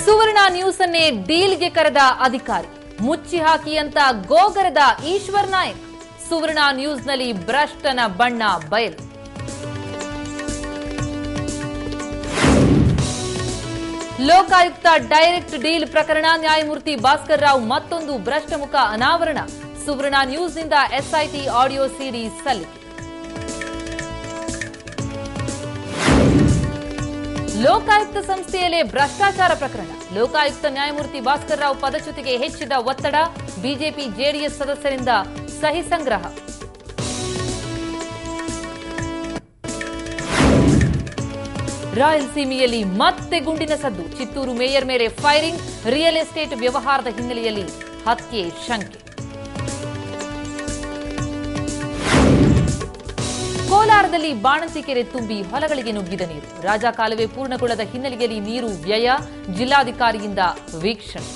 ಸುವರ್ಣ news ಅನ್ನೇ ಡೀಲ್ಗೆ ಕರೆದ ಅಧಿಕಾರಿ ಮುಚ್ಚಿ ಹಾಕಿ ಅಂತ ಗೋಗರದ ಈಶ್ವರ್ ನಾಯಕ್. ಸುವರ್ಣ ನ್ಯೂಸ್ನಲ್ಲಿ ಭ್ರಷ್ಟನ ಬಣ್ಣ ಬಯಲು. ಲೋಕಾಯುಕ್ತ ಡೈರೆಕ್ಟ್ ಡೀಲ್ ಪ್ರಕರಣ ನ್ಯಾಯಮೂರ್ತಿ ಭಾಸ್ಕರ್ ರಾವ್ ಮತ್ತೊಂದು ಭ್ರಷ್ಟ ಮುಖ ಅನಾವರಣ. ಸುವರ್ಣ ನ್ಯೂಸ್ನಿಂದ ಎಸ್ಐಟಿ ಆಡಿಯೋ ಸಿಡಿ ಸಲ್ಲಿಕೆ. ಲೋಕಾಯುಕ್ತ ಸಂಸ್ಥೆಯಲ್ಲೇ ಭ್ರಷ್ಟಾಚಾರ ಪ್ರಕರಣ. ಲೋಕಾಯುಕ್ತ ನ್ಯಾಯಮೂರ್ತಿ ಭಾಸ್ಕರ್ ರಾವ್ ಪದಚ್ಯುತಿಗೆ ಹೆಚ್ಚಿದ ಒತ್ತಡ. ಬಿಜೆಪಿ ಜೆಡಿಎಸ್ ಸದಸ್ಯರಿಂದ ಸಹಿ ಸಂಗ್ರಹ. ರಾಯಲಸೀಮೆಯಲ್ಲಿ ಮತ್ತೆ ಗುಂಡಿನ ಸದ್ದು. ಚಿತ್ತೂರು ಮೇಯರ್ ಮೇಲೆ ಫೈರಿಂಗ್. ರಿಯಲ್ ಎಸ್ಟೇಟ್ ವ್ಯವಹಾರದ ಹಿನ್ನೆಲೆಯಲ್ಲಿ ಹತ್ಯೆ ಶಂಕೆ. ಕೋಲಾರದಲ್ಲಿ ಬಾಣಂತಿ ಕೆರೆ ತುಂಬಿ ಹೊಲಗಳಿಗೆ ನುಗ್ಗಿದ ನೀರು. ರಾಜಕಾಲುವೆ ಪೂರ್ಣಗೊಳ್ಳದ ಹಿನ್ನೆಲೆಯಲ್ಲಿ ನೀರು ವ್ಯಯ. ಜಿಲ್ಲಾಧಿಕಾರಿಯಿಂದ ವೀಕ್ಷಣೆ.